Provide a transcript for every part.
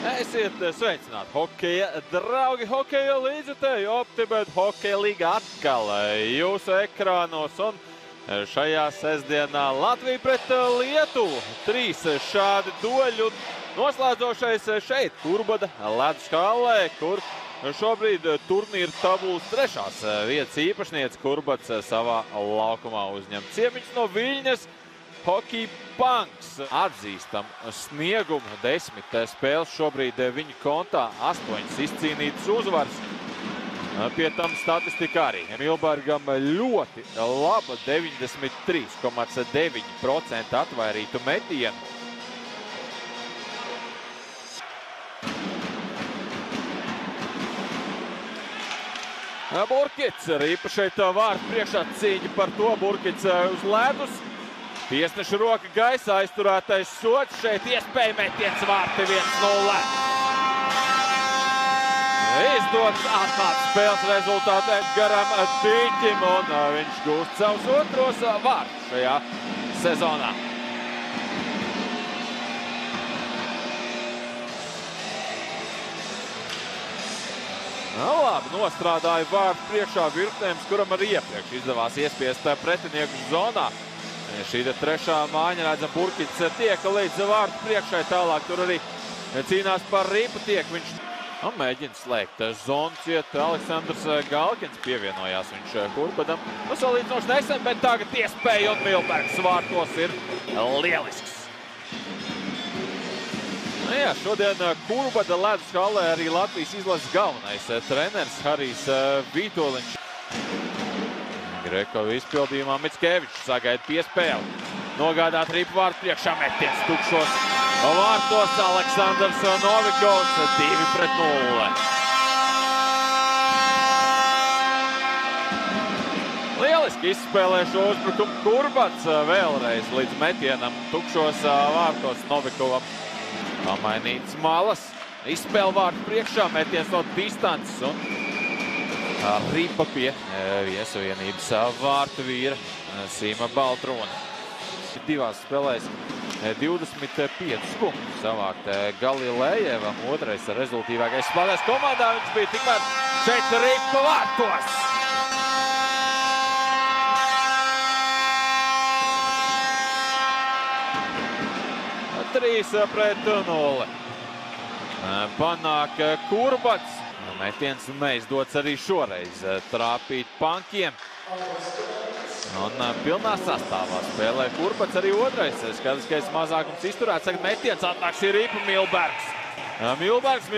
Esiet sveicināti, hokeja draugi, hokeja līdzjutēji, OptiBet hokeja līga atkal jūsu ekrānos un šajā sestdienā Latvija pret Lietuvu. 3 šādi dueļi un noslēdzošais šeit Kurbada ledus hallē, kur šobrīd turnīra tabulas 3. vietas īpašniece Kurbats savā laukumā uzņem ciemiņus no Viļņas. Hockey Punks atzīstam sniegumu, 10 spēles šobrīd viņu kontā, 8 izcīnītas uzvaras. Pie tam statistika arī. Milbergam ļoti laba 93,9% atvairītu metienu. Burkits Rīpa šeit vārtu priekšā cīņa par to. Burkits uz ledus. Tiesneša roka gaisā, aizturētais sots, šeit iespēja metiens vārti 1-0. Izdots atklāt spēles rezultātu Edgaram Tīķim, un viņš gūst savus otros vārtus šajā sezonā. Labi, nostrādāja vārtu priekšā Virknēms, kuram arī iepriekš izdevās iespiest pretinieku zonā. Šī 3. mājiņa, redzam, Burkits tiek līdz vārtu priekšai, tālāk tur arī cīnās par Rīpu, tiek viņš mēģina slēgt zonu ciet. Aleksandrs Galkins pievienojās viņš Kurbadam. Salīdzinoši nesen, bet tagad iespēja un Milbergs vārtos ir lielisks. Jā, šodien Kurbada ledus hallē arī Latvijas izlases galvenais treneris Harijs Vitoļņš. Greko izpildījumā Mickevičs sagaida piespēli. Nogādāt Rīpu vārtu priekšā, metiens tukšos vārtos. Aleksandrs Novikovs 2-0. Lieliski izspēlē šo uzbrukumu Kurbats vēlreiz līdz metienam tukšos vārtos Novikovam. Pamainīts malas. Izspēle vārtu priekšā, metiens no distances un Rīpa pie viesuvienības vārtu vīra Sīma Baltrona. 2 spēlēs 25 punktus savākt Galilējevam, otrais rezultīvākais spēlēs komandā. Viņš bija tikmēr šeit Rīpa vārtos. Trīs pret 0. Panāk Kurbats. Metiens neizdots arī šoreiz trāpīt Pankiem. Un pilnā sastāvā spēlē Kurbats arī otrais. Skatiskais mazākums izturēts. Tagad metiens atnāk šī Rīpa Milbergs.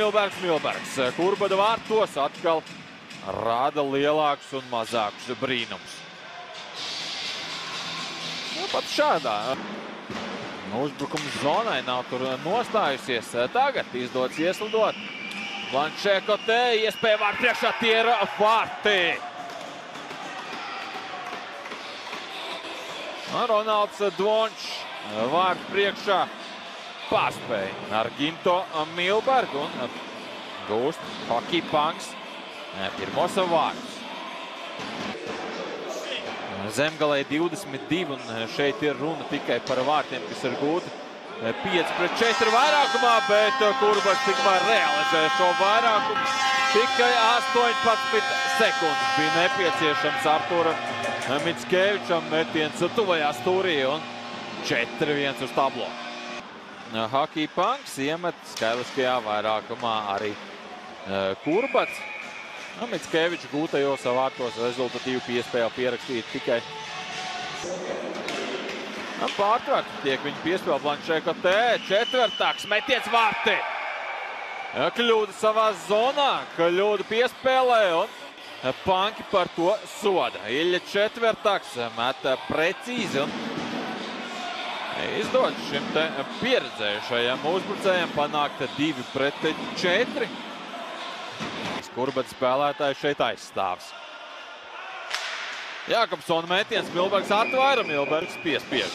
Milbergs. Kurbada vārtos atkal rāda lielākus un mazākus brīnums. Pat šādā uzbrukuma zonai nav tur nostājusies. Tagad izdots ieslidot. Blančēko te iespēja vārtu priekšā, tie ir vārti. Ronalds Dvončs vārtu priekšā pārspēja ar Ginto Milbergu un gūst Hockey Punks pirmos vārtus. Zemgalē 22 un šeit ir runa tikai par vārtiem, kas ir gūti 5-4 vairākumā, bet Kurbats tikmēr realizē šo vairākumu. Tikai 18 sekundes bija nepieciešams Arturam Mickevičam, metiens tuvajā stūrī un 4-1 uz tablo. Hockey Punks iemet skaitliskajā vairākumā arī Kurbats. Mickeviča gūtajos vārtos rezultatīvu piespēli pierakstīt tikai pārtrakt. Tiek viņa piespēle Blančēko te, 4. metiens vārti. Kļūda savā zonā, kļūda piespēlē un Panki par to soda. Iļa 4. met precīzi un izdod šim te pieredzējušajam uzbrucējam panākt 2-4. Kurbats spēlētājs šeit aizstāvs. Jākapsona metiens, Milbergs atvaira, Milbergs piespiež.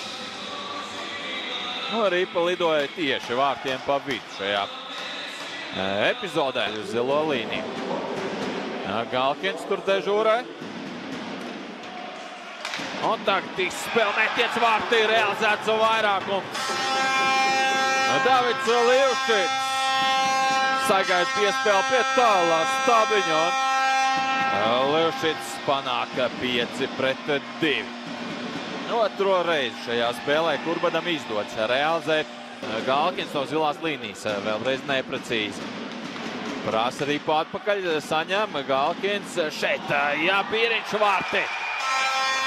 Rīpa lidoja tieši vārtiem pa vidu šajā epizodē uz zilo līniju. Galkins tur dežūrē. Un tagad izspēle metiens vārtī, realizēts vairākums. Davids Livšits sagaida piespēli pie tālā stabiņa. Levšits panāk 5-2. Otro reizi šajā spēlē Kurbadam izdodas realizēt. Galkins no zilās līnijas vēlreiz neprecīzi. Prasa arī atpakaļ, saņem Galkins šeit, Bīriņš vārti.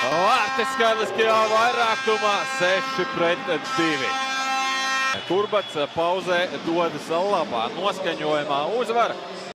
Vārti skaidriskajā vairākumā 6-2. Kurbats pauzē dodas labā noskaņojumā uzvara.